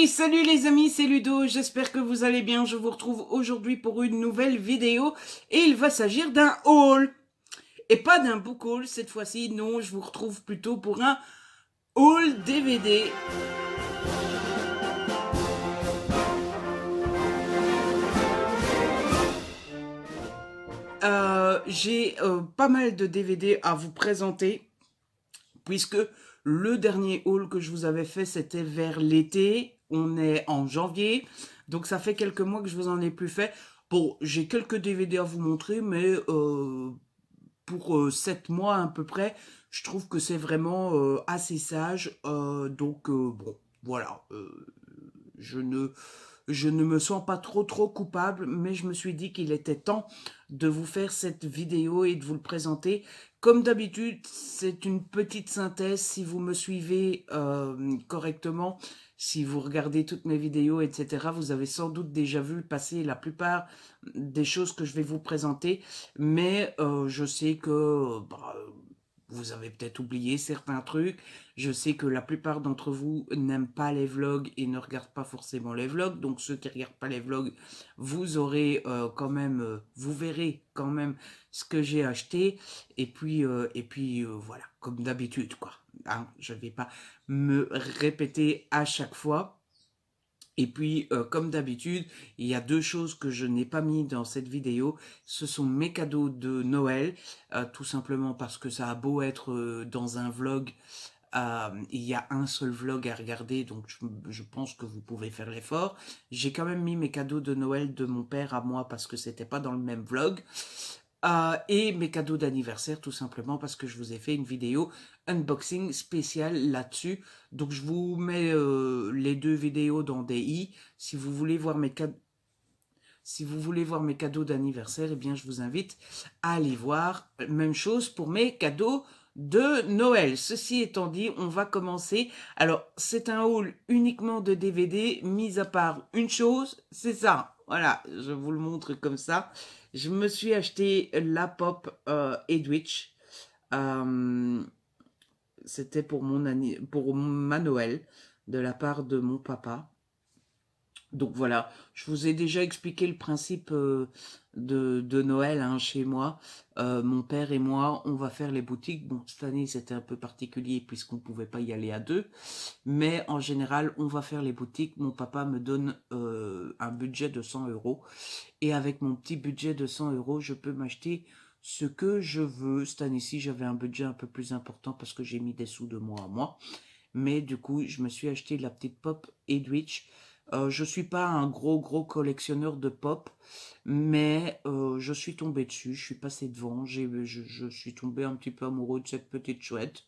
Hey, salut les amis, c'est Ludo, j'espère que vous allez bien. Je vous retrouve aujourd'hui pour une nouvelle vidéo et il va s'agir d'un haul. Et pas d'un book haul cette fois-ci, non, je vous retrouve plutôt pour un haul DVD. J'ai pas mal de DVD à vous présenter puisque le dernier haul que je vous avais fait, c'était vers l'été. On est en janvier, donc ça fait quelques mois que je vous en ai plus fait. Bon, j'ai quelques DVD à vous montrer, mais pour 7 mois à peu près, je trouve que c'est vraiment assez sage. Bon, voilà. Je ne, je ne me sens pas trop coupable, mais je me suis dit qu'il était temps de vous faire cette vidéo et de vous le présenter. Comme d'habitude, c'est une petite synthèse. Si vous me suivez correctement, si vous regardez toutes mes vidéos, etc., vous avez sans doute déjà vu passer la plupart des choses que je vais vous présenter. Mais je sais que vous avez peut-être oublié certains trucs. Je sais que la plupart d'entre vous n'aiment pas les vlogs et ne regardent pas forcément les vlogs. Donc ceux qui ne regardent pas les vlogs, vous aurez vous verrez quand même ce que j'ai acheté. Et puis voilà, comme d'habitude quoi. Hein, je ne vais pas me répéter à chaque fois. Et puis, comme d'habitude, il y a deux choses que je n'ai pas mis dans cette vidéo. Ce sont mes cadeaux de Noël, tout simplement parce que ça a beau être dans un vlog, il y a un seul vlog à regarder, donc je pense que vous pouvez faire l'effort. J'ai quand même mis mes cadeaux de Noël de mon père à moi parce que c'était pas dans le même vlog. Et mes cadeaux d'anniversaire, tout simplement parce que je vous ai fait une vidéo unboxing spéciale là-dessus. Donc je vous mets les deux vidéos dans des i. Si vous voulez voir mes cadeaux, si vous voulez voir mes cadeaux d'anniversaire, eh bien je vous invite à aller voir. Même chose pour mes cadeaux de Noël. Ceci étant dit, on va commencer. Alors, c'est un haul uniquement de DVD, mis à part une chose, c'est ça. Voilà, je vous le montre comme ça. Je me suis acheté la pop Edwidge. C'était pour pour ma Noël, de la part de mon papa. Donc voilà, je vous ai déjà expliqué le principe de Noël hein, chez moi. Mon père et moi, on va faire les boutiques. Bon, cette année, c'était un peu particulier puisqu'on ne pouvait pas y aller à deux. Mais en général, on va faire les boutiques. Mon papa me donne un budget de 100 €. Et avec mon petit budget de 100 €, je peux m'acheter ce que je veux. Cette année-ci, j'avais un budget un peu plus important parce que j'ai mis des sous de moi à moi. Mais du coup, je me suis acheté la petite pop Edwidge. Je suis pas un gros collectionneur de pop, mais je suis tombé dessus, je suis passé devant, je suis tombé un petit peu amoureux de cette petite chouette,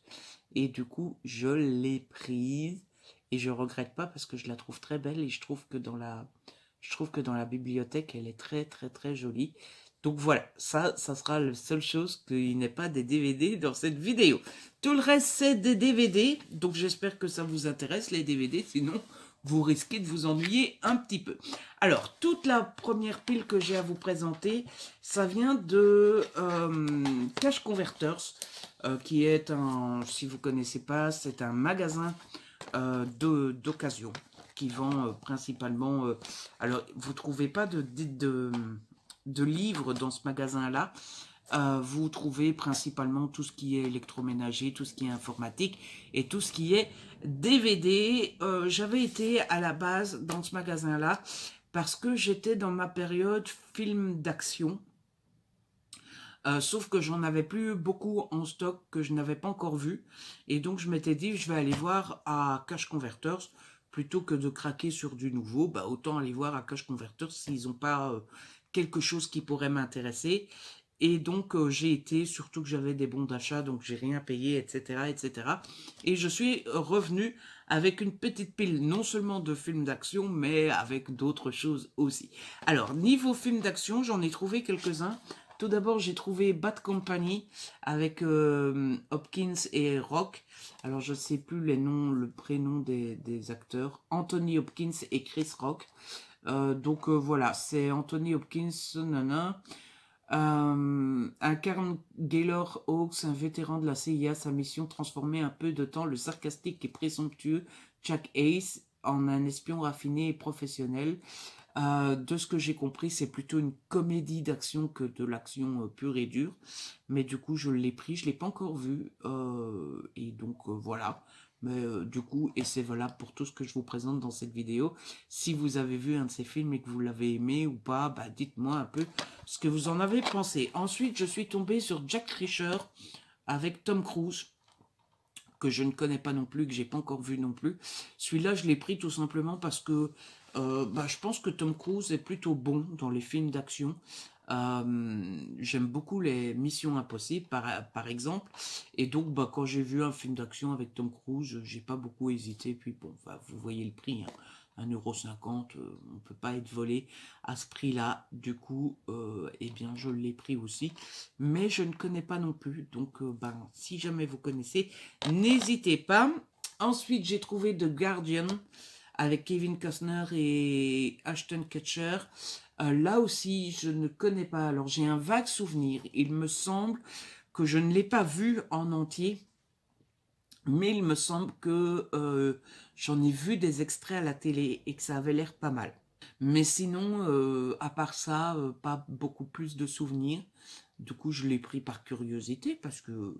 et du coup, je l'ai prise, et je regrette pas parce que je la trouve très belle, et je trouve que dans la bibliothèque, elle est très jolie. Donc voilà, ça sera la seule chose qu'il n'est pas des DVD dans cette vidéo. Tout le reste, c'est des DVD, donc j'espère que ça vous intéresse, les DVD, sinon vous risquez de vous ennuyer un petit peu. Alors, toute la première pile que j'ai à vous présenter, ça vient de Cash Converters, qui est si vous ne connaissez pas, c'est un magasin d'occasion qui vend principalement... alors, vous ne trouvez pas de livres dans ce magasin-là. Vous trouvez principalement tout ce qui est électroménager, tout ce qui est informatique et tout ce qui est DVD. J'avais été à la base dans ce magasin-là parce que j'étais dans ma période film d'action. Sauf que j'en avais plus beaucoup en stock que je n'avais pas encore vu. Et donc je m'étais dit, je vais aller voir à Cash Converters. Plutôt que de craquer sur du nouveau, bah, autant aller voir à Cash Converters s'ils n'ont pas quelque chose qui pourrait m'intéresser. Et donc j'ai été, surtout que j'avais des bons d'achat, donc j'ai rien payé, etc. Et je suis revenu avec une petite pile, non seulement de films d'action, mais avec d'autres choses aussi. Alors, niveau films d'action, j'en ai trouvé quelques-uns. Tout d'abord, j'ai trouvé Bad Company avec Hopkins et Rock. Alors, je ne sais plus les noms, le prénom des acteurs. Anthony Hopkins et Chris Rock. Voilà, c'est Anthony Hopkins, incarne Gaylord Hawks, un vétéran de la CIA. Sa mission, transformer un peu de temps le sarcastique et présomptueux Jack Ace en un espion raffiné et professionnel. De ce que j'ai compris, c'est plutôt une comédie d'action que de l'action pure et dure. Mais du coup, je l'ai pris, je ne l'ai pas encore vu. Et donc, voilà. Mais du coup, et c'est valable pour tout ce que je vous présente dans cette vidéo. Si vous avez vu un de ces films et que vous l'avez aimé ou pas, bah, dites-moi un peu ce que vous en avez pensé. Ensuite, je suis tombée sur Jack Reacher avec Tom Cruise, que je ne connais pas non plus, que j'ai pas encore vu non plus. Celui-là, je l'ai pris tout simplement parce que bah, je pense que Tom Cruise est plutôt bon dans les films d'action. J'aime beaucoup les Missions Impossibles, par exemple. Et donc, bah, quand j'ai vu un film d'action avec Tom Cruise, j'ai pas beaucoup hésité. Puis bon, bah, vous voyez le prix, hein. 1,50 €, on peut pas être volé à ce prix-là. Du coup, eh bien, je l'ai pris aussi. Mais je ne connais pas non plus. Donc, ben, si jamais vous connaissez, n'hésitez pas. Ensuite, j'ai trouvé The Guardian avec Kevin Costner et Ashton Kutcher. Là aussi, je ne connais pas. Alors, j'ai un vague souvenir. Il me semble que je ne l'ai pas vu en entier. Mais il me semble que j'en ai vu des extraits à la télé et que ça avait l'air pas mal. Mais sinon, à part ça, pas beaucoup plus de souvenirs. Du coup, je l'ai pris par curiosité parce que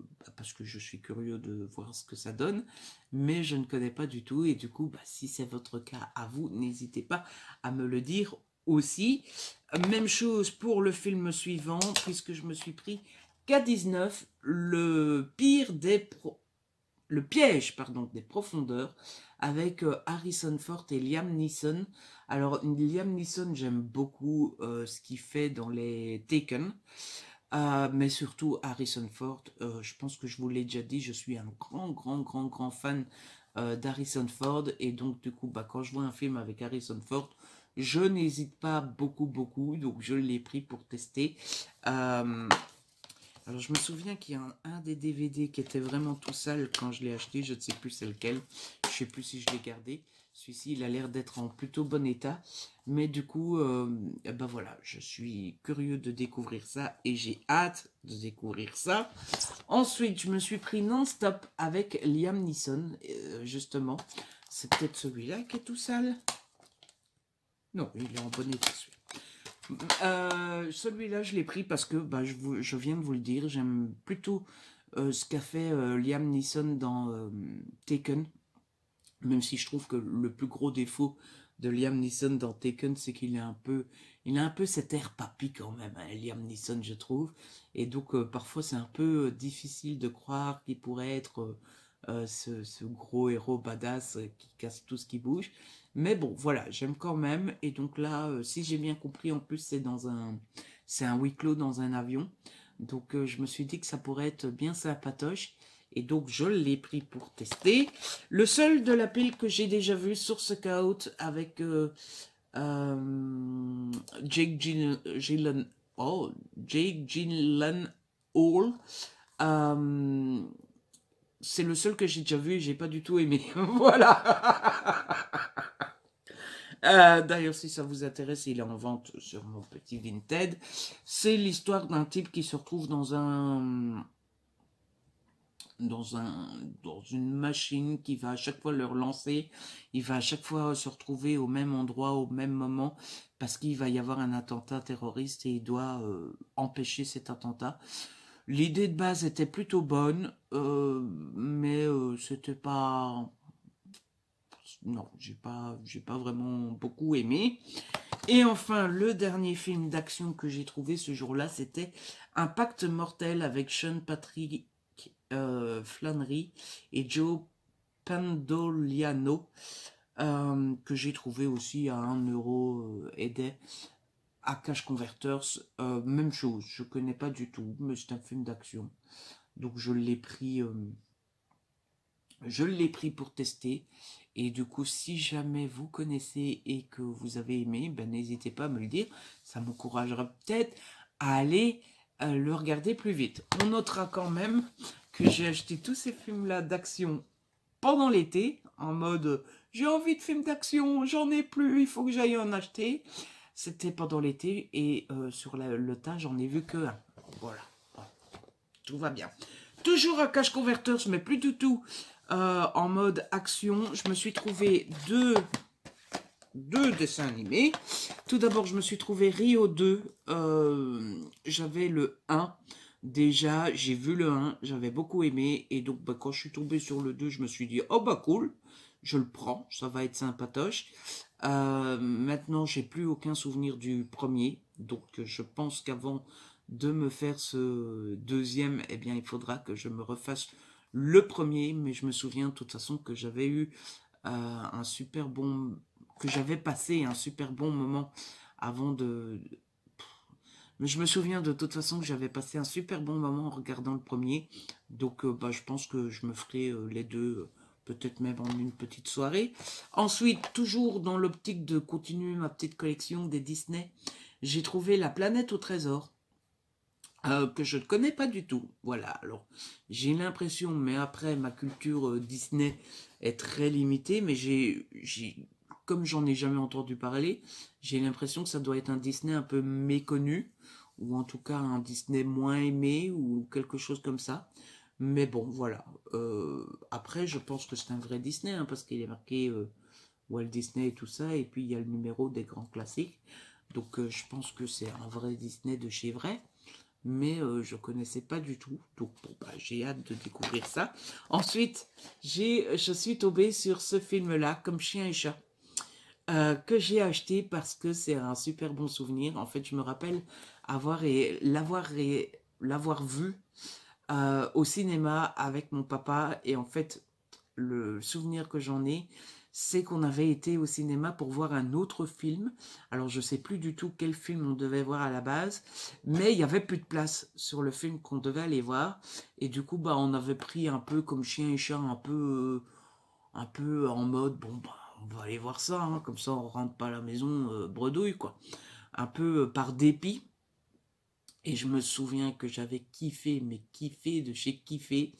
je suis curieux de voir ce que ça donne. Mais je ne connais pas du tout. Et du coup, bah, si c'est votre cas à vous, n'hésitez pas à me le dire aussi. Même chose pour le film suivant, puisque je me suis pris K-19, le piège, pardon, des profondeurs, avec Harrison Ford et Liam Neeson. Alors, Liam Neeson, j'aime beaucoup ce qu'il fait dans les Taken, mais surtout Harrison Ford. Je pense que je vous l'ai déjà dit, je suis un grand fan d'Harrison Ford, et donc du coup, bah, quand je vois un film avec Harrison Ford, je n'hésite pas beaucoup, donc je l'ai pris pour tester. Alors, je me souviens qu'il y a un des DVD qui était vraiment tout sale quand je l'ai acheté. Je ne sais plus c'est lequel. Je ne sais plus si je l'ai gardé. Celui-ci, il a l'air d'être en plutôt bon état. Mais du coup, ben voilà, je suis curieux de découvrir ça et j'ai hâte de découvrir ça. Ensuite, je me suis pris Non-Stop avec Liam Neeson, justement. C'est peut-être celui-là qui est tout sale. Non, il est en bon état, celui-là. Celui-là, je l'ai pris parce que bah, je viens de vous le dire, j'aime plutôt ce qu'a fait Liam Neeson dans Taken, même si je trouve que le plus gros défaut de Liam Neeson dans Taken, c'est qu'il a un peu cet air papy quand même, hein, Liam Neeson, je trouve, et donc parfois c'est un peu difficile de croire qu'il pourrait être ce gros héros badass qui casse tout ce qui bouge. Mais bon, voilà, j'aime quand même. Et donc là, si j'ai bien compris, en plus, c'est un huis clos dans un avion. Donc je me suis dit que ça pourrait être bien sympatoche. Et donc je l'ai pris pour tester. Le seul de la pile que j'ai déjà vu sur Scout avec Jake Gyllenhaal. C'est le seul que j'ai déjà vu et j'ai pas du tout aimé. Voilà. D'ailleurs, si ça vous intéresse, il est en vente sur mon petit Vinted. C'est l'histoire d'un type qui se retrouve dans une machine qui va à chaque fois le relancer. Il va à chaque fois se retrouver au même endroit, au même moment, parce qu'il va y avoir un attentat terroriste et il doit empêcher cet attentat. L'idée de base était plutôt bonne, mais c'était pas... Non, j'ai pas vraiment beaucoup aimé. Et enfin, le dernier film d'action que j'ai trouvé ce jour-là, c'était Impact Mortel avec Sean Patrick Flannery et Joe Pantoliano, que j'ai trouvé aussi à 1 € aidé à Cash Converters. Même chose, je connais pas du tout, mais c'est un film d'action. Donc je l'ai pris pour tester. Et du coup, si jamais vous connaissez et que vous avez aimé, ben, n'hésitez pas à me le dire. Ça m'encouragera peut-être à aller le regarder plus vite. On notera quand même que j'ai acheté tous ces films-là d'action pendant l'été, en mode j'ai envie de films d'action, j'en ai plus, il faut que j'aille en acheter. C'était pendant l'été et sur le tas, j'en ai vu que un. Voilà, tout va bien. Toujours à Cash Converters, mais plus du tout en mode action. Je me suis trouvé deux 2 dessins animés. Tout d'abord, je me suis trouvé Rio 2. J'avais le 1. Déjà, j'ai vu le 1, j'avais beaucoup aimé. Et donc, bah, quand je suis tombé sur le 2, je me suis dit, oh bah cool, je le prends, ça va être sympatoche. Maintenant, j'ai plus aucun souvenir du premier. Donc, je pense qu'avant de me faire ce deuxième, eh bien, il faudra que je me refasse le premier. Mais je me souviens de toute façon que j'avais eu un super bon, que j'avais passé un super bon moment avant de. Mais je me souviens de toute façon que j'avais passé un super bon moment en regardant le premier. Donc bah, je pense que je me ferai les deux, peut-être même en une petite soirée. Ensuite, toujours dans l'optique de continuer ma petite collection des Disney, j'ai trouvé La Planète au Trésor. Que je ne connais pas du tout. Voilà, alors j'ai l'impression, mais après ma culture Disney est très limitée, mais comme j'en ai jamais entendu parler, j'ai l'impression que ça doit être un Disney un peu méconnu, ou en tout cas un Disney moins aimé, ou quelque chose comme ça. Mais bon, voilà. Après, je pense que c'est un vrai Disney, hein, parce qu'il est marqué Walt Disney et tout ça, et puis il y a le numéro des grands classiques. Donc je pense que c'est un vrai Disney de chez vrai, mais je connaissais pas du tout. Donc bon, bah, j'ai hâte de découvrir ça. Ensuite, je suis tombée sur ce film-là, Comme chien et chat, que j'ai acheté parce que c'est un super bon souvenir. En fait, je me rappelle l'avoir vu au cinéma avec mon papa. Et en fait, le souvenir que j'en ai, c'est qu'on avait été au cinéma pour voir un autre film. Alors, je sais plus du tout quel film on devait voir à la base, mais il y avait plus de place sur le film qu'on devait aller voir. Et du coup, bah, on avait pris un peu comme chien et chat, un peu en mode, bon, bah, on va aller voir ça, hein, comme ça on rentre pas à la maison bredouille, quoi. Un peu par dépit. Et je me souviens que j'avais kiffé, mais kiffé de chez kiffé.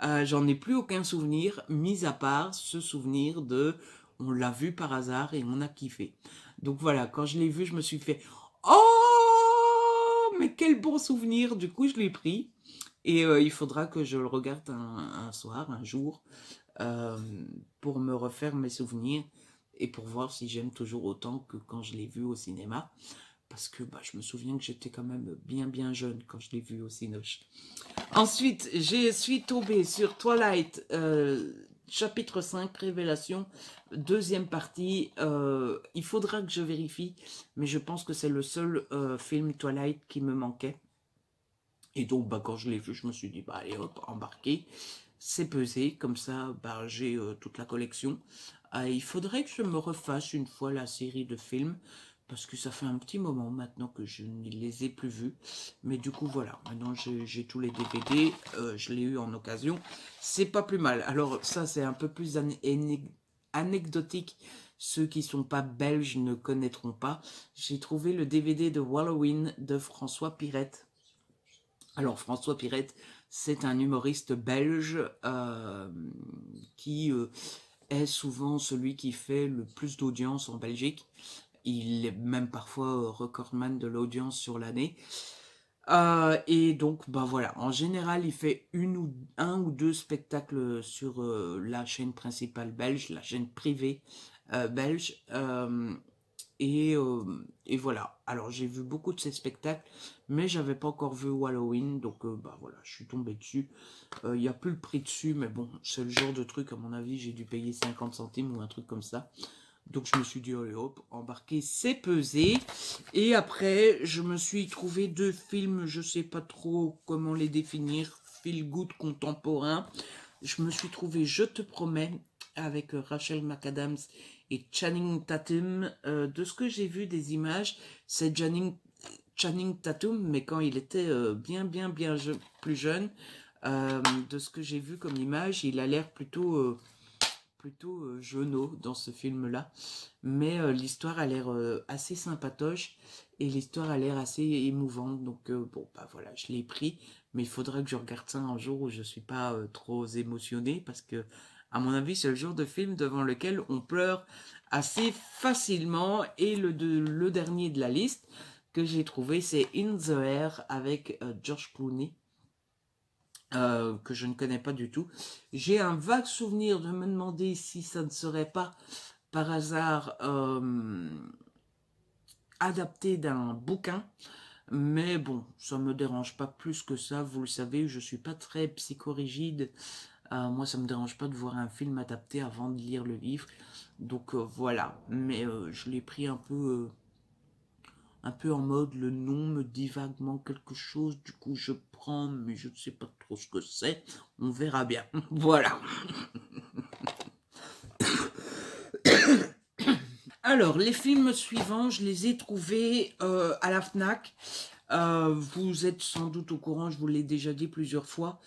J'en ai plus aucun souvenir, mis à part ce souvenir de on l'a vu par hasard et on a kiffé. Donc voilà, quand je l'ai vu, je me suis fait oh, mais quel bon souvenir! Du coup, je l'ai pris et il faudra que je le regarde un soir, un jour, euh, pour me refaire mes souvenirs et pour voir si j'aime toujours autant que quand je l'ai vu au cinéma. Parce que bah, je me souviens que j'étais quand même bien jeune quand je l'ai vu au Cinoche. Ensuite, je suis tombée sur Twilight, chapitre 5, Révélation, deuxième partie. Il faudra que je vérifie, mais je pense que c'est le seul film Twilight qui me manquait. Et donc, bah, quand je l'ai vu, je me suis dit, bah, allez hop, embarqué. C'est pesé, comme ça, bah, j'ai toute la collection. Il faudrait que je me refasse une fois la série de films, parce que ça fait un petit moment maintenant que je ne les ai plus vus. Mais du coup, voilà, maintenant j'ai tous les DVD, je l'ai eu en occasion. C'est pas plus mal. Alors ça, c'est un peu plus anecdotique. Ceux qui sont pas belges ne connaîtront pas. J'ai trouvé le DVD de Halloween de François Pirette. Alors François Pirette, c'est un humoriste belge qui est souvent celui qui fait le plus d'audience en Belgique. Il est même parfois recordman de l'audience sur l'année. Et donc, bah voilà, en général, il fait un ou deux spectacles sur la chaîne principale belge, la chaîne privée belge. Et voilà. Alors j'ai vu beaucoup de ces spectacles, mais j'avais pas encore vu Halloween, donc bah voilà, je suis tombé dessus. Il n'y a plus le prix dessus, mais bon, c'est le genre de truc, à mon avis, j'ai dû payer 50 centimes ou un truc comme ça. Donc je me suis dit, allez hop, embarquer, c'est pesé. Et après, je me suis trouvé deux films, je sais pas trop comment les définir, feel good contemporain. Je me suis trouvé Je te promets avec Rachel McAdams et Channing Tatum. De ce que j'ai vu des images, c'est Channing Tatum, mais quand il était bien plus jeune. De ce que j'ai vu comme image, il a l'air plutôt jeuneau dans ce film-là. Mais l'histoire a l'air assez sympatoche et l'histoire a l'air assez émouvante. Donc bon, bah voilà, je l'ai pris. Mais il faudrait que je regarde ça un jour où je suis pas trop émotionné parce que, à mon avis, c'est le genre de film devant lequel on pleure assez facilement. Et le dernier de la liste que j'ai trouvé, c'est In the Air avec George Clooney. Que je ne connais pas du tout. J'ai un vague souvenir de me demander si ça ne serait pas par hasard adapté d'un bouquin. Mais bon, ça me dérange pas plus que ça. Vous le savez, je suis pas très psychorigide. Moi, ça me dérange pas de voir un film adapté avant de lire le livre. Donc voilà. Mais je l'ai pris un peu en mode le nom me dit vaguement quelque chose. Du coup, je prends, mais je ne sais pas trop ce que c'est. On verra bien. Voilà. Alors, les films suivants, je les ai trouvés à la FNAC. Vous êtes sans doute au courant, je vous l'ai déjà dit plusieurs fois.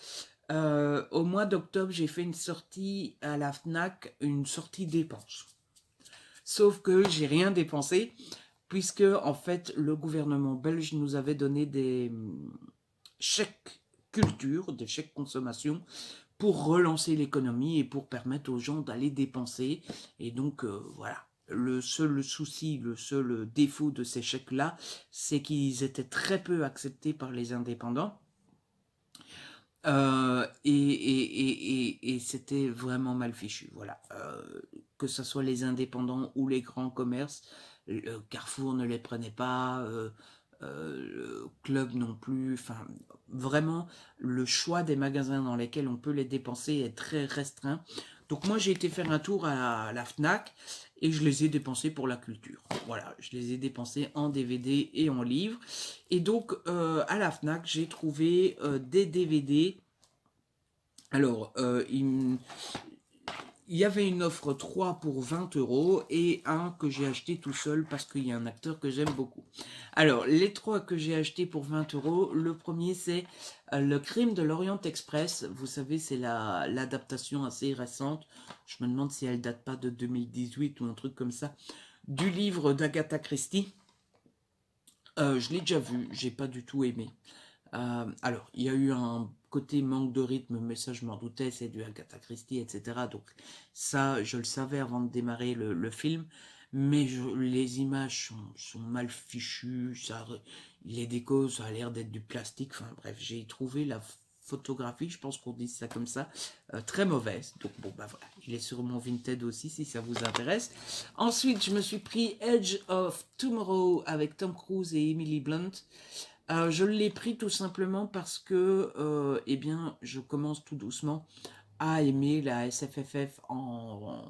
Au mois d'octobre, j'ai fait une sortie à la FNAC, une sortie dépense. Sauf que j'ai rien dépensé, puisque en fait, le gouvernement belge nous avait donné des chèques culture, des chèques consommation, pour relancer l'économie et pour permettre aux gens d'aller dépenser. Et donc, voilà. Le seul souci, le seul défaut de ces chèques-là, c'est qu'ils étaient très peu acceptés par les indépendants. Et c'était vraiment mal fichu, voilà. Que ce soit les indépendants ou les grands commerces, Carrefour ne les prenait pas, le Club non plus, enfin, vraiment, le choix des magasins dans lesquels on peut les dépenser est très restreint. Donc moi, j'ai été faire un tour à la FNAC et je les ai dépensés pour la culture. Voilà, je les ai dépensés en DVD et en livres. Et donc, à la FNAC, j'ai trouvé des DVD. Alors, il y avait une offre 3 pour 20 € et un que j'ai acheté tout seul parce qu'il y a un acteur que j'aime beaucoup. Alors, les 3 que j'ai achetés pour 20 €, le premier c'est Le Crime de l'Orient Express. Vous savez, c'est l'adaptation assez récente. Je me demande si elle date pas de 2018 ou un truc comme ça, du livre d'Agatha Christie. Je l'ai déjà vu, j'ai pas du tout aimé. Alors, il y a eu un côté manque de rythme, mais ça je m'en doutais, c'est du Agatha Christie, etc. Donc ça, je le savais avant de démarrer le film, mais les images sont mal fichues, les décos, ça a l'air d'être du plastique, enfin bref, j'ai trouvé la photographie, je pense qu'on dit ça comme ça, très mauvaise. Donc bon, bah voilà, il est sur mon Vinted aussi, si ça vous intéresse. Ensuite, je me suis pris Edge of Tomorrow avec Tom Cruise et Emily Blunt. Je l'ai pris tout simplement parce que, eh bien, je commence tout doucement à aimer la SFFF en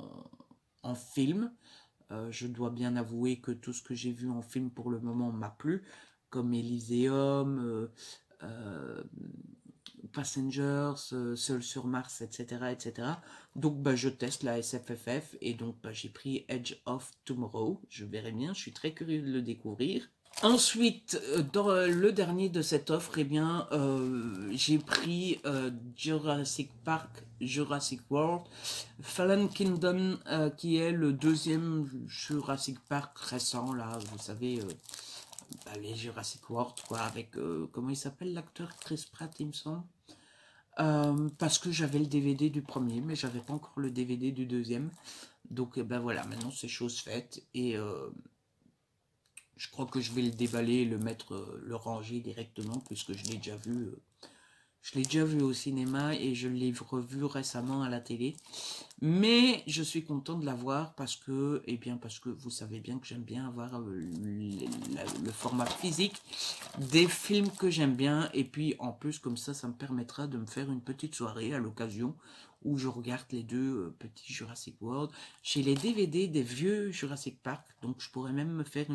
film. Je dois bien avouer que tout ce que j'ai vu en film pour le moment m'a plu, comme Elysium, euh, Passengers, Seul sur Mars, etc., etc. Donc, bah, je teste la SFFF et donc bah, j'ai pris Edge of Tomorrow. Je verrai bien, je suis très curieux de le découvrir. Ensuite, dans le dernier de cette offre, eh bien, j'ai pris Jurassic Park, Jurassic World, Fallen Kingdom, qui est le deuxième Jurassic Park récent, là, vous savez, bah, les Jurassic World, quoi, avec, comment il s'appelle l'acteur? Chris Pratt, il me semble. Parce que j'avais le DVD du premier, mais j'avais pas encore le DVD du deuxième. Donc, ben voilà, maintenant c'est chose faite, et je crois que je vais le déballer et le mettre, le ranger directement, puisque je l'ai déjà vu. Je l'ai déjà vu au cinéma et je l'ai revu récemment à la télé. Mais je suis content de l'avoir parce que, eh bien, parce que vous savez bien que j'aime bien avoir le format physique des films que j'aime bien. Et puis, en plus, comme ça me permettra de me faire une petite soirée à l'occasion où je regarde les deux petits Jurassic World. J'ai les DVD des vieux Jurassic Park, donc je pourrais même me faire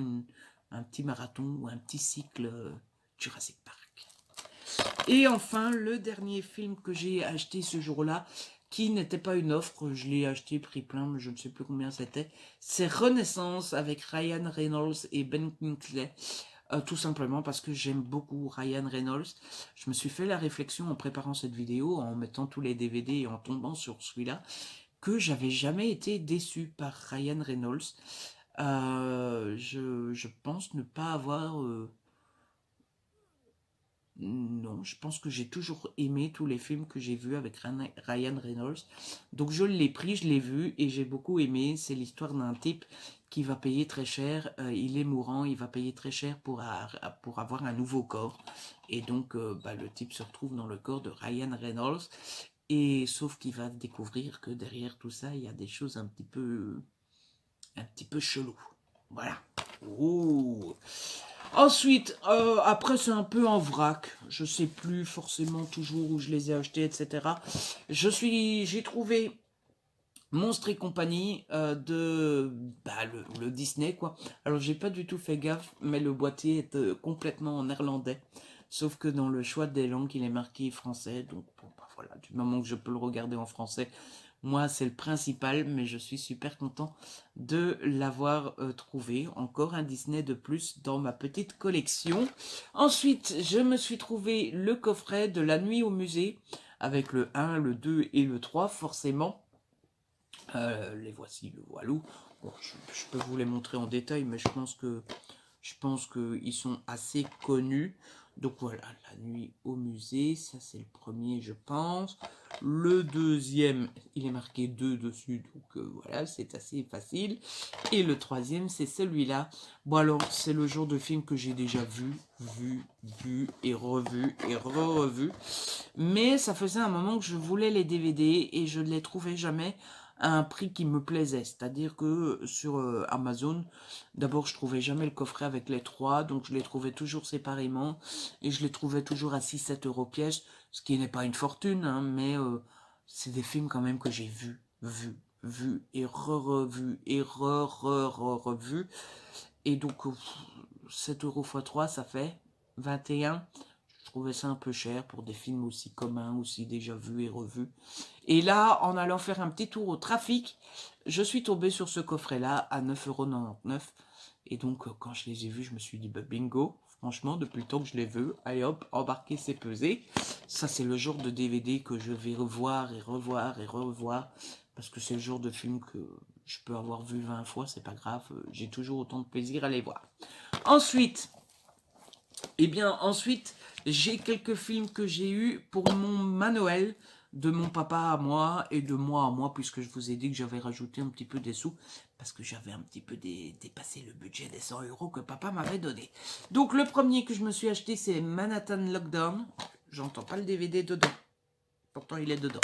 un petit marathon ou un petit cycle Jurassic Park. Et enfin, le dernier film que j'ai acheté ce jour-là, qui n'était pas une offre, je l'ai acheté prix plein, mais je ne sais plus combien c'était, c'est Renaissance avec Ryan Reynolds et Ben Kingsley. Tout simplement parce que j'aime beaucoup Ryan Reynolds. Je me suis fait la réflexion en préparant cette vidéo, en mettant tous les DVD et en tombant sur celui-là, que j'avais jamais été déçu par Ryan Reynolds. Je pense ne pas avoir... non, je pense que j'ai toujours aimé tous les films que j'ai vus avec Ryan Reynolds. Donc je l'ai pris, je l'ai vu et j'ai beaucoup aimé. C'est l'histoire d'un type qui va payer très cher. Il est mourant, il va payer très cher pour avoir un nouveau corps. Et donc bah, le type se retrouve dans le corps de Ryan Reynolds. Et sauf qu'il va découvrir que derrière tout ça, il y a des choses un petit peu un petit peu chelou. Voilà. Ouh. Ensuite, après c'est un peu en vrac. Je sais plus forcément toujours où je les ai achetés, etc. J'ai trouvé Monstres et compagnie de le Disney, quoi. Alors j'ai pas du tout fait gaffe, mais le boîtier est complètement en néerlandais. Sauf que dans le choix des langues, il est marqué français. Donc bon, bah, voilà, du moment que je peux le regarder en français, moi c'est le principal. Mais je suis super content de l'avoir trouvé. Encore un Disney de plus dans ma petite collection. Ensuite, je me suis trouvé le coffret de La Nuit au musée, avec le 1, le 2 et le 3 forcément. Les voici, le voilou. Bon, je peux vous les montrer en détail, mais je pense que ils sont assez connus. Donc voilà, La Nuit au musée, ça c'est le premier, je pense. Le deuxième, il est marqué 2 dessus, donc voilà, c'est assez facile. Et le troisième, c'est celui-là. Bon alors, c'est le genre de film que j'ai déjà vu et revu et re-revu. Mais ça faisait un moment que je voulais les DVD et je ne les trouvais jamais à un prix qui me plaisait. C'est-à-dire que sur Amazon, d'abord je trouvais jamais le coffret avec les trois, donc je les trouvais toujours séparément et je les trouvais toujours à 6-7 € pièce, ce qui n'est pas une fortune, hein, mais c'est des films quand même que j'ai vu et re-revu et re-revu. Et donc 7 € x 3, ça fait 21. Je trouvais ça un peu cher pour des films aussi communs, aussi déjà vus et revus. Et là, en allant faire un petit tour au trafic, je suis tombée sur ce coffret-là à 9,99 €. Et donc, quand je les ai vus, je me suis dit, bah, bingo, franchement, depuis le temps que je les veux, allez hop, embarquer, c'est pesé. Ça, c'est le genre de DVD que je vais revoir et revoir et revoir, parce que c'est le genre de film que je peux avoir vu 20 fois, c'est pas grave, j'ai toujours autant de plaisir à les voir. Ensuite, j'ai quelques films que j'ai eu pour ma Noël, de mon papa à moi et de moi à moi, puisque je vous ai dit que j'avais rajouté un petit peu des sous, parce que j'avais un petit peu dépassé le budget des 100 € que papa m'avait donné. Donc le premier que je me suis acheté, c'est Manhattan Lockdown. J'entends pas le DVD dedans, pourtant il est dedans.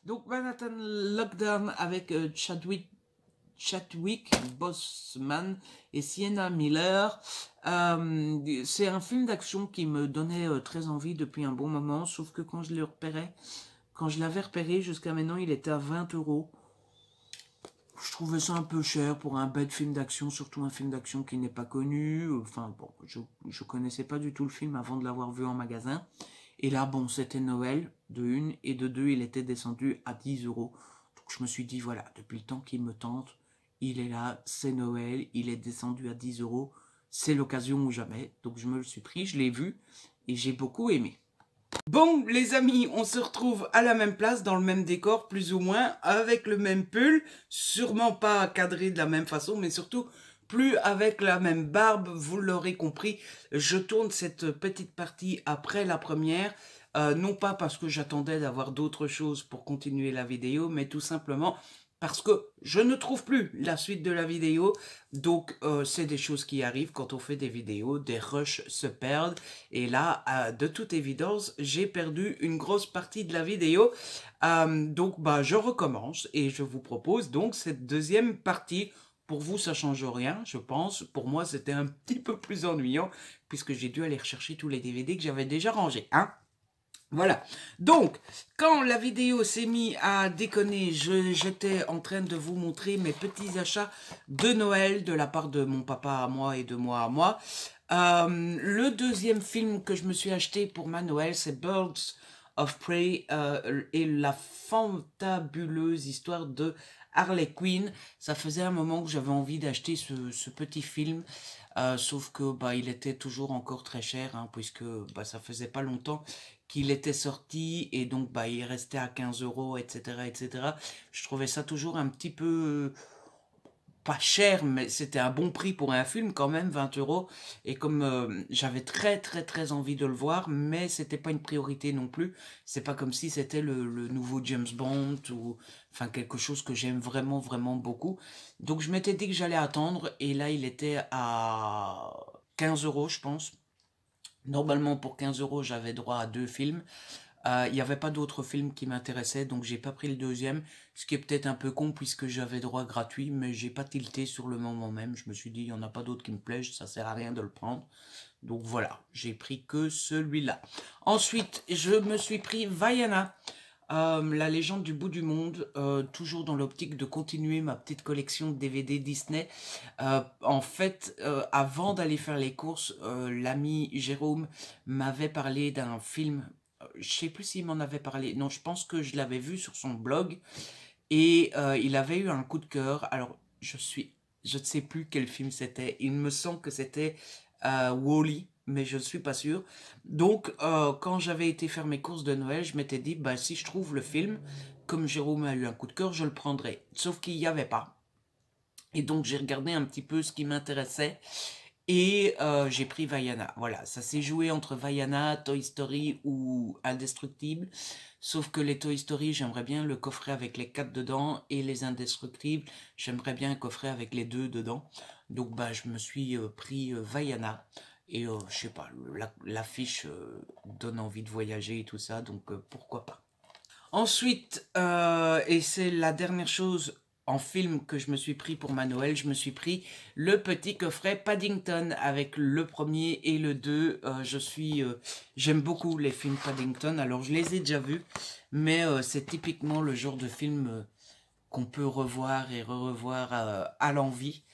Donc Manhattan Lockdown avec Chadwick Boseman et Sienna Miller. C'est un film d'action qui me donnait très envie depuis un bon moment, sauf que quand je l'avais repéré jusqu'à maintenant, il était à 20 €. Je trouvais ça un peu cher pour un bête film d'action, surtout un film d'action qui n'est pas connu. Enfin bon, je connaissais pas du tout le film avant de l'avoir vu en magasin. Et là, bon, c'était Noël, de une, et de deux, il était descendu à 10 €. Donc je me suis dit, voilà, depuis le temps qu'il me tente, il est là, c'est Noël, il est descendu à 10 €, c'est l'occasion ou jamais. Donc je me le suis pris, je l'ai vu, et j'ai beaucoup aimé. Bon les amis, on se retrouve à la même place, dans le même décor, plus ou moins, avec le même pull, sûrement pas cadré de la même façon, mais surtout plus avec la même barbe, vous l'aurez compris. Je tourne cette petite partie après la première, non pas parce que j'attendais d'avoir d'autres choses pour continuer la vidéo, mais tout simplement parce que je ne trouve plus la suite de la vidéo. Donc c'est des choses qui arrivent quand on fait des vidéos, des rushs se perdent, et là de toute évidence j'ai perdu une grosse partie de la vidéo. Donc bah je recommence et je vous propose donc cette deuxième partie. Pour vous ça change rien je pense, pour moi c'était un petit peu plus ennuyant puisque j'ai dû aller rechercher tous les DVD que j'avais déjà rangés, hein. Voilà, donc quand la vidéo s'est mise à déconner, j'étais en train de vous montrer mes petits achats de Noël de la part de mon papa à moi et de moi à moi. Le deuxième film que je me suis acheté pour ma Noël, c'est Birds of Prey et la fantabuleuse histoire de Harley Quinn. Ça faisait un moment que j'avais envie d'acheter ce petit film, sauf que bah, il était toujours encore très cher, hein, puisque bah, ça faisait pas longtemps qu'il était sorti, et donc bah, il restait à 15 €, etc., etc. Je trouvais ça toujours un petit peu pas cher, mais c'était un bon prix pour un film quand même, 20 €. Et comme j'avais très envie de le voir, mais c'était pas une priorité non plus. C'est pas comme si c'était le nouveau James Bond ou enfin quelque chose que j'aime vraiment beaucoup. Donc je m'étais dit que j'allais attendre, et là il était à 15 € je pense. Normalement, pour 15 € j'avais droit à 2 films. Il n'y avait pas d'autres films qui m'intéressaient, donc j'ai pas pris le deuxième, ce qui est peut-être un peu con puisque j'avais droit gratuit, mais j'ai pas tilté sur le moment même. Je me suis dit, il n'y en a pas d'autres qui me plaisent, ça sert à rien de le prendre. Donc voilà, j'ai pris que celui-là. Ensuite, je me suis pris Vaiana, la légende du bout du monde, toujours dans l'optique de continuer ma petite collection de DVD Disney. En fait, avant d'aller faire les courses, l'ami Jérôme m'avait parlé d'un film, je sais plus s'il m'en avait parlé, non, je pense que je l'avais vu sur son blog, et il avait eu un coup de cœur. Alors, je ne sais plus quel film c'était, il me semble que c'était Wall-E, mais je ne suis pas sûr. Donc, quand j'avais été faire mes courses de Noël, je m'étais dit, bah, si je trouve le film, comme Jérôme a eu un coup de cœur, je le prendrai. Sauf qu'il n'y avait pas. Et donc, j'ai regardé un petit peu ce qui m'intéressait. Et j'ai pris Vaiana. Voilà, ça s'est joué entre Vaiana, Toy Story ou Indestructible. Sauf que les Toy Story, j'aimerais bien le coffret avec les 4 dedans. Et les Indestructibles, j'aimerais bien un coffret avec les 2 dedans. Donc bah, je me suis pris Vaiana. Et je sais pas, l'affiche donne envie de voyager et tout ça. Donc pourquoi pas. Ensuite, et c'est la dernière chose en film que je me suis pris pour ma Noël, je me suis pris le petit coffret Paddington avec le premier et le 2. J'aime beaucoup les films Paddington, alors je les ai déjà vus, mais c'est typiquement le genre de film qu'on peut revoir et re-revoir à l'envi,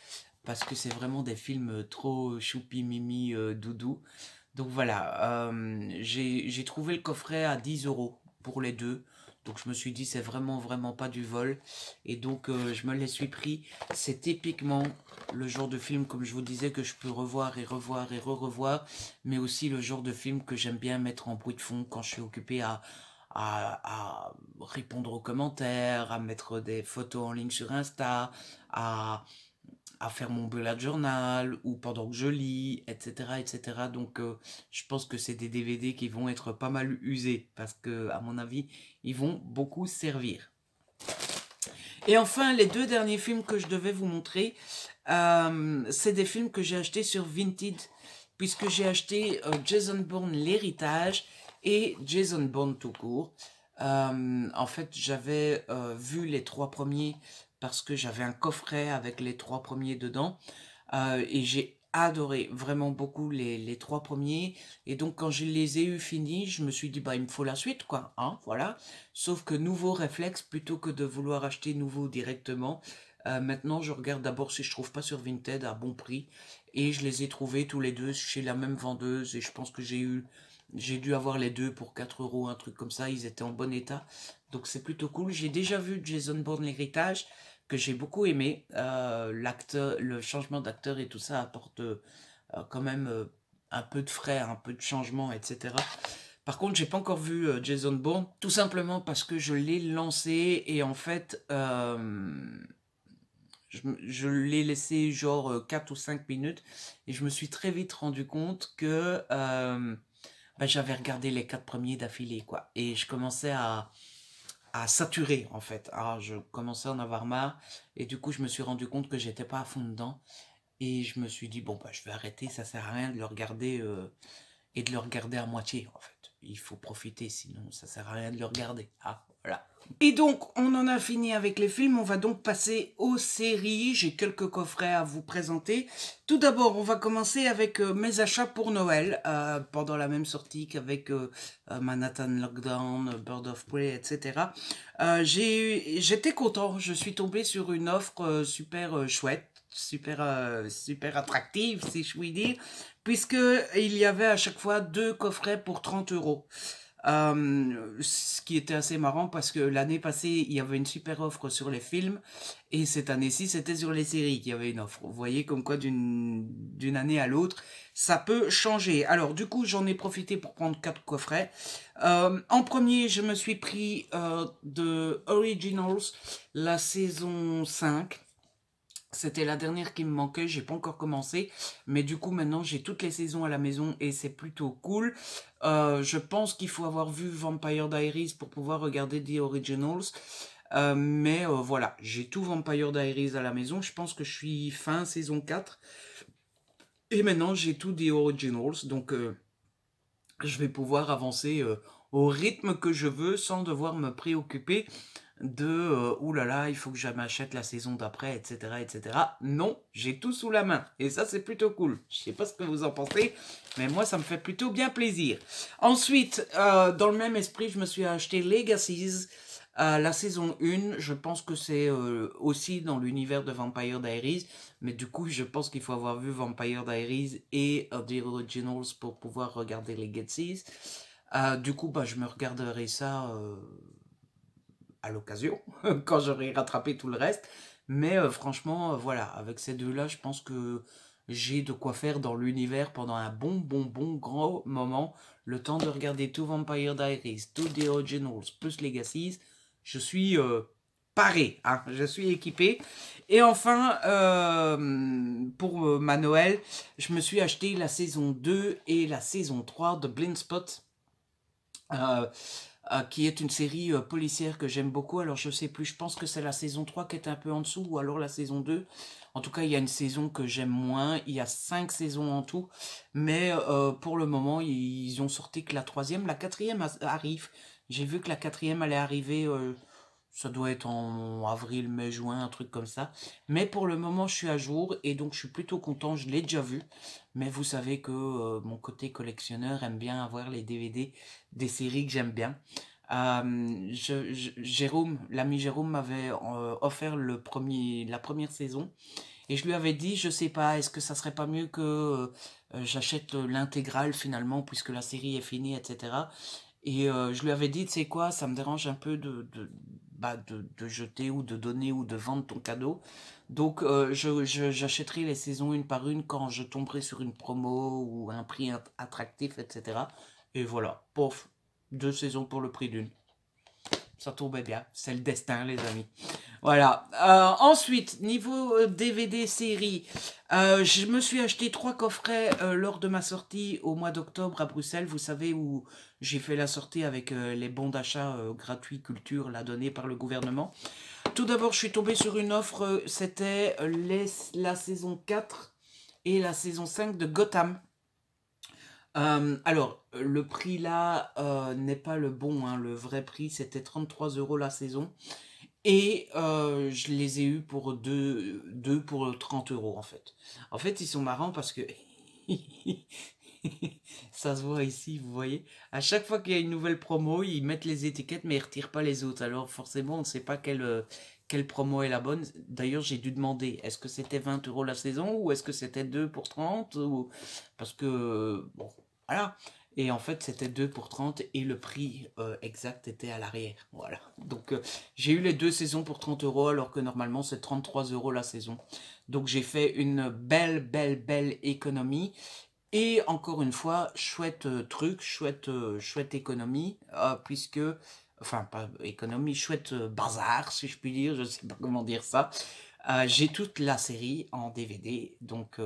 parce que c'est vraiment des films trop choupi mimi doudou. Donc voilà, j'ai trouvé le coffret à 10 € pour les deux. Donc je me suis dit c'est vraiment pas du vol. Et donc je me les suis pris. C'est typiquement le genre de film, comme je vous disais, que je peux revoir et revoir et re-revoir. Mais aussi le genre de film que j'aime bien mettre en bruit de fond quand je suis occupé à répondre aux commentaires, à mettre des photos en ligne sur Insta, à faire mon bullet journal ou pendant que je lis, etc. etc. Donc je pense que c'est des DVD qui vont être pas mal usés parce que à mon avis, ils vont beaucoup servir. Et enfin, les deux derniers films que je devais vous montrer, c'est des films que j'ai achetés sur Vinted, puisque j'ai acheté Jason Bourne l'héritage et Jason Bourne tout court. En fait, j'avais vu les 3 premiers parce que j'avais un coffret avec les 3 premiers dedans. Et j'ai adoré vraiment beaucoup les 3 premiers. Et donc, quand je les ai eu finis, je me suis dit, bah, il me faut la suite, quoi. Hein, voilà. Sauf que nouveau réflexe, plutôt que de vouloir acheter nouveau directement, maintenant, je regarde d'abord si je trouve pas sur Vinted à bon prix. Et je les ai trouvés tous les deux chez la même vendeuse. Et je pense que j'ai dû avoir les deux pour 4 €, un truc comme ça. Ils étaient en bon état. Donc c'est plutôt cool. J'ai déjà vu Jason Bourne l'héritage, que j'ai beaucoup aimé. L'acteur, le changement d'acteur et tout ça apporte quand même un peu de frais, un peu de changement, etc. Par contre, j'ai pas encore vu Jason Bourne, tout simplement parce que je l'ai lancé et en fait, je l'ai laissé genre 4 ou 5 minutes et je me suis très vite rendu compte que bah, j'avais regardé les 4 premiers d'affilée, quoi. Et je commençais à saturer, en fait. Alors, je commençais à en avoir marre et du coup, je me suis rendu compte que j'étais pas à fond dedans et je me suis dit, bon, bah, je vais arrêter, ça sert à rien de le regarder et de le regarder à moitié, en fait. Il faut profiter, sinon ça sert à rien de le regarder. Ah, voilà. Et donc, on en a fini avec les films, on va donc passer aux séries. J'ai quelques coffrets à vous présenter. Tout d'abord, on va commencer avec mes achats pour Noël, pendant la même sortie qu'avec Manhattan Lockdown, Bird of Prey, etc. J'étais content, je suis tombé sur une offre super chouette, super attractive, si je puis dire, puisque il y avait à chaque fois 2 coffrets pour 30 €. Ce qui était assez marrant parce que l'année passée, il y avait une super offre sur les films et cette année-ci, c'était sur les séries qu'il y avait une offre. Vous voyez comme quoi d'une année à l'autre, ça peut changer. Alors du coup, j'en ai profité pour prendre 4 coffrets. En premier, je me suis pris de Originals, la saison 5. C'était la dernière qui me manquait, j'ai pas encore commencé, mais du coup maintenant j'ai toutes les saisons à la maison et c'est plutôt cool. Je pense qu'il faut avoir vu Vampire Diaries pour pouvoir regarder The Originals, mais voilà, j'ai tout Vampire Diaries à la maison, je pense que je suis fin saison 4, et maintenant j'ai tout The Originals, donc je vais pouvoir avancer au rythme que je veux sans devoir me préoccuper de ouh là là, il faut que je m'achète la saison d'après, etc., etc. Non, j'ai tout sous la main. Et ça, c'est plutôt cool. Je sais pas ce que vous en pensez, mais moi, ça me fait plutôt bien plaisir. Ensuite, dans le même esprit, je me suis acheté Legacies. La saison 1, je pense que c'est aussi dans l'univers de Vampire Diaries, mais du coup, je pense qu'il faut avoir vu Vampire Diaries et The Originals pour pouvoir regarder Legacies. Du coup, bah, je me regarderai ça à l'occasion, quand j'aurai rattrapé tout le reste. Mais franchement, voilà, avec ces deux-là, je pense que j'ai de quoi faire dans l'univers pendant un bon grand moment. Le temps de regarder tout Vampire Diaries, tout The Originals, plus Legacies. Je suis paré, hein, je suis équipé. Et enfin, pour ma Noël, je me suis acheté la saison 2 et la saison 3 de Blindspot. Qui est une série policière que j'aime beaucoup. Alors je sais plus, je pense que c'est la saison 3 qui est un peu en dessous, ou alors la saison 2. En tout cas, il y a une saison que j'aime moins. Il y a 5 saisons en tout. Mais pour le moment, ils ont sorti que la troisième. La quatrième arrive. J'ai vu que la quatrième allait arriver, ça doit être en avril, mai, juin, un truc comme ça. Mais pour le moment, je suis à jour et donc je suis plutôt content. Je l'ai déjà vu. Mais vous savez que mon côté collectionneur aime bien avoir les DVD des séries que j'aime bien. Jérôme, l'ami Jérôme m'avait offert la première saison et je lui avais dit, je sais pas, est-ce que ça serait pas mieux que j'achète l'intégrale finalement puisque la série est finie, etc. Et je lui avais dit, tu sais quoi, ça me dérange un peu de jeter ou de donner ou de vendre ton cadeau. Donc j'achèterai les saisons une par une quand je tomberai sur une promo ou un prix attractif, etc. Et voilà, pof, 2 saisons pour le prix d'une. Ça tombait bien, c'est le destin les amis. Voilà. Ensuite, niveau DVD série, je me suis acheté 3 coffrets lors de ma sortie au mois d'octobre à Bruxelles. Vous savez où j'ai fait la sortie avec les bons d'achat gratuits culture là donnés par le gouvernement. Tout d'abord, je suis tombé sur une offre, c'était la saison 4 et la saison 5 de Gotham. Alors, le prix là n'est pas le bon, hein. Le vrai prix c'était 33 € la saison. Et je les ai eus pour deux pour 30 € en fait. En fait, ils sont marrants parce que ça se voit ici, vous voyez. À chaque fois qu'il y a une nouvelle promo, ils mettent les étiquettes mais ils retirent pas les autres. Alors forcément, on ne sait pas quelle promo est la bonne. D'ailleurs, j'ai dû demander, est-ce que c'était 20 € la saison ou est-ce que c'était 2 pour 30 ou... Parce que, bon, voilà. Et en fait, c'était 2 pour 30 et le prix exact était à l'arrière. Voilà. Donc, j'ai eu les 2 saisons pour 30 € alors que normalement, c'est 33 € la saison. Donc, j'ai fait une belle économie. Et encore une fois, chouette truc, chouette économie, puisque, enfin, pas économie, chouette bazar, si je puis dire, je ne sais pas comment dire ça. J'ai toute la série en DVD, donc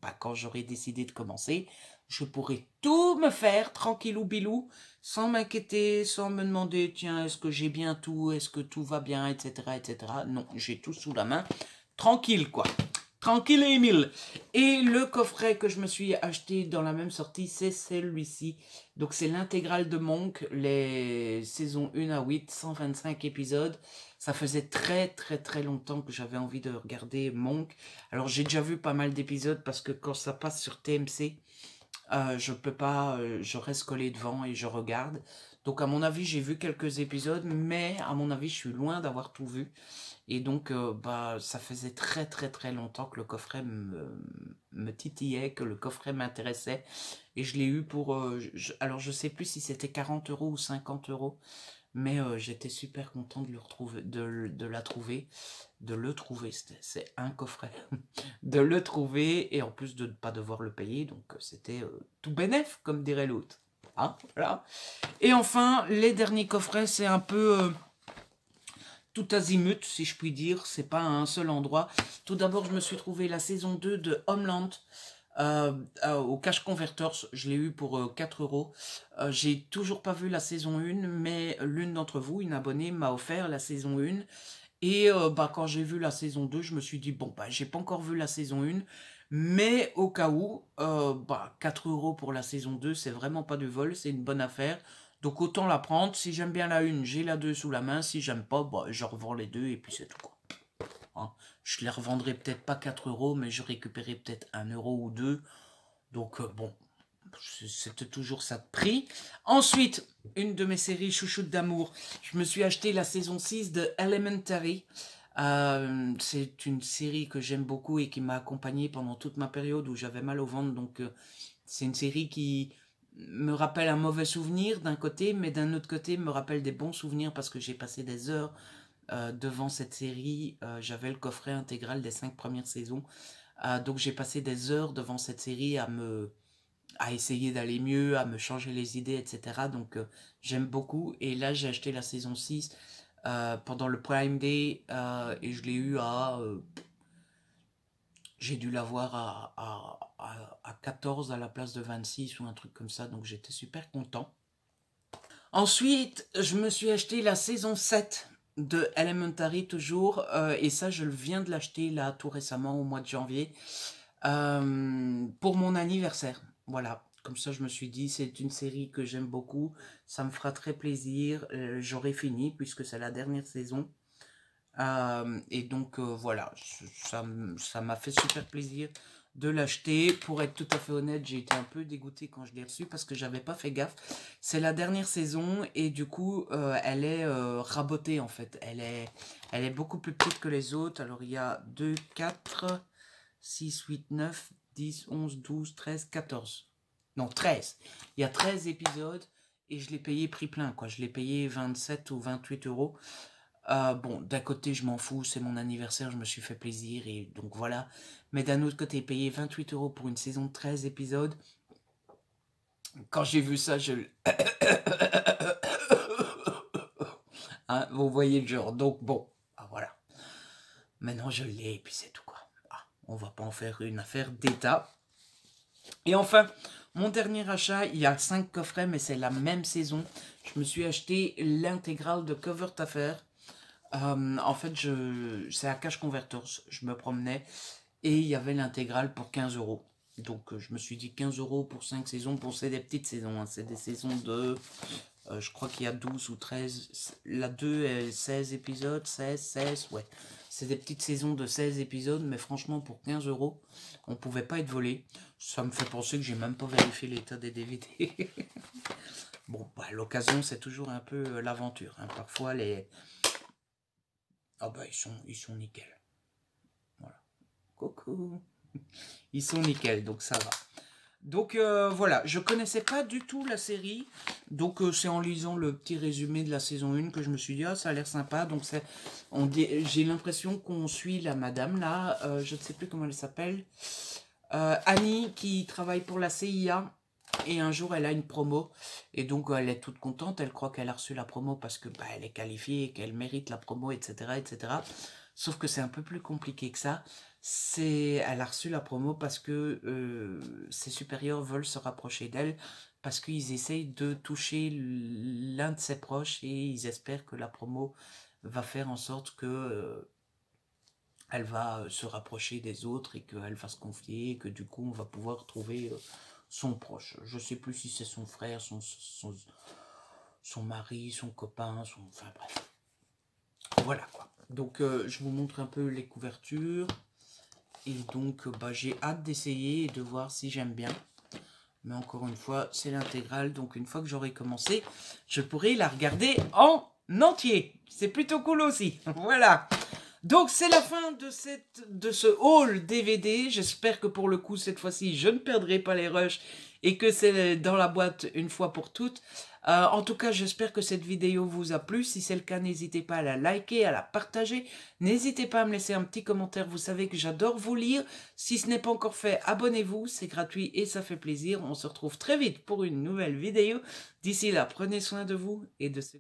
bah, quand j'aurai décidé de commencer, je pourrai tout me faire tranquillou bilou, sans m'inquiéter, sans me demander, tiens, est-ce que j'ai bien tout, est-ce que tout va bien, etc., etc. Non, j'ai tout sous la main, tranquille quoi. Tranquille Emile. Et le coffret que je me suis acheté dans la même sortie, c'est celui-ci. Donc c'est l'intégrale de Monk, les saisons 1 à 8, 125 épisodes. Ça faisait très longtemps que j'avais envie de regarder Monk. Alors j'ai déjà vu pas mal d'épisodes parce que quand ça passe sur TMC, je peux pas, je reste collé devant et je regarde. Donc à mon avis, j'ai vu quelques épisodes, mais à mon avis, je suis loin d'avoir tout vu. Et donc, bah, ça faisait très longtemps que le coffret me titillait, que le coffret m'intéressait. Et je l'ai eu pour... alors, je sais plus si c'était 40 € ou 50 €. Mais j'étais super content de le retrouver, de le trouver. C'est un coffret. De le trouver et en plus de ne pas devoir le payer. Donc, c'était tout bénef, comme dirait l'autre. Hein, voilà. Et enfin, les derniers coffrets, c'est un peu... tout azimut, si je puis dire, c'est pas à un seul endroit. Tout d'abord, je me suis trouvé la saison 2 de Homeland au Cash Converters. Je l'ai eu pour 4 €. J'ai toujours pas vu la saison 1, mais l'une d'entre vous, une abonnée, m'a offert la saison 1. Et bah, quand j'ai vu la saison 2, je me suis dit, bon, bah, j'ai pas encore vu la saison 1, mais au cas où, bah, 4 € pour la saison 2, c'est vraiment pas du vol, c'est une bonne affaire. Donc autant la prendre. Si j'aime bien la une, j'ai la 2 sous la main. Si j'aime pas, bah, je revends les deux et puis c'est tout, quoi. Hein. Je les revendrai peut-être pas 4 euros, mais je récupérerai peut-être 1 euro ou 2. Donc bon, c'était toujours ça de prix. Ensuite, une de mes séries chouchoutes d'amour. Je me suis acheté la saison 6 de Elementary. C'est une série que j'aime beaucoup et qui m'a accompagné pendant toute ma période où j'avais mal au ventre. Donc c'est une série qui me rappelle un mauvais souvenir d'un côté, mais d'un autre côté me rappelle des bons souvenirs parce que j'ai passé des heures devant cette série. J'avais le coffret intégral des 5 premières saisons. Donc j'ai passé des heures devant cette série à essayer d'aller mieux, à me changer les idées, etc. Donc j'aime beaucoup. Et là j'ai acheté la saison 6 pendant le Prime Day et je l'ai eu à... j'ai dû l'avoir à 14 à la place de 26 ou un truc comme ça. Donc j'étais super content. Ensuite, je me suis acheté la saison 7 de Elementary toujours. Et ça, je viens de l'acheter là tout récemment au mois de janvier. Pour mon anniversaire. Voilà. Comme ça, je me suis dit, c'est une série que j'aime beaucoup. Ça me fera très plaisir. J'aurai fini puisque c'est la dernière saison. Et donc, voilà. Ça m'a fait super plaisir de l'acheter. Pour être tout à fait honnête, j'ai été un peu dégoûté quand je l'ai reçu parce que j'avais pas fait gaffe. C'est la dernière saison et du coup, elle est rabotée en fait. Elle est beaucoup plus petite que les autres. Alors, il y a 2, 4... 6, 8, 9, 10, 11, 12, 13, 14. Non, 13. Il y a 13 épisodes et je l'ai payé prix plein, quoi. Je l'ai payé 27 ou 28 euros. Bon, d'un côté, je m'en fous, c'est mon anniversaire, je me suis fait plaisir et donc voilà. Mais d'un autre côté, payer 28 euros pour une saison de 13 épisodes, quand j'ai vu ça, hein, vous voyez le genre. Donc bon, voilà. Maintenant, je l'ai et puis c'est tout, quoi. On va pas en faire une affaire d'état. Et enfin, mon dernier achat, il y a 5 coffrets, mais c'est la même saison. Je me suis acheté l'intégrale de Cover Affair. En fait, c'est à Cash Converters. Je me promenais et il y avait l'intégrale pour 15 euros. Donc, je me suis dit 15 euros pour 5 saisons. Pour c'est des petites saisons. Hein. C'est des saisons de... je crois qu'il y a 12 ou 13. La 2 est 16 épisodes. 16, ouais. C'est des petites saisons de 16 épisodes, mais franchement, pour 15 euros, on ne pouvait pas être volé. Ça me fait penser que j'ai même pas vérifié l'état des DVD. Bon, bah, l'occasion, c'est toujours un peu l'aventure. Hein. Parfois, les... Ah bah, ils sont nickel. Voilà. Coucou. Ils sont nickel, donc ça va. Donc voilà, je connaissais pas du tout la série, donc c'est en lisant le petit résumé de la saison 1 que je me suis dit, ah, ça a l'air sympa, donc j'ai l'impression qu'on suit la madame là, je ne sais plus comment elle s'appelle, Annie qui travaille pour la CIA, et un jour elle a une promo, et donc elle est toute contente, elle croit qu'elle a reçu la promo parce que bah, elle est qualifiée, qu'elle mérite la promo, etc., etc., sauf que c'est un peu plus compliqué que ça. Elle a reçu la promo parce que ses supérieurs veulent se rapprocher d'elle, parce qu'ils essayent de toucher l'un de ses proches et ils espèrent que la promo va faire en sorte que elle va se rapprocher des autres et qu'elle va se confier et que du coup on va pouvoir trouver son proche. Je ne sais plus si c'est son frère, son mari, son copain, enfin bref. Voilà quoi. Donc je vous montre un peu les couvertures. Et donc, bah, j'ai hâte d'essayer et de voir si j'aime bien. Mais encore une fois, c'est l'intégrale. Donc, une fois que j'aurai commencé, je pourrai la regarder en entier. C'est plutôt cool aussi. Voilà. Donc, c'est la fin de ce haul DVD. J'espère que pour le coup, cette fois-ci, je ne perdrai pas les rushs et que c'est dans la boîte une fois pour toutes. En tout cas, j'espère que cette vidéo vous a plu. Si c'est le cas, n'hésitez pas à la liker, à la partager. N'hésitez pas à me laisser un petit commentaire. Vous savez que j'adore vous lire. Si ce n'est pas encore fait, abonnez-vous. C'est gratuit et ça fait plaisir. On se retrouve très vite pour une nouvelle vidéo. D'ici là, prenez soin de vous et de ce...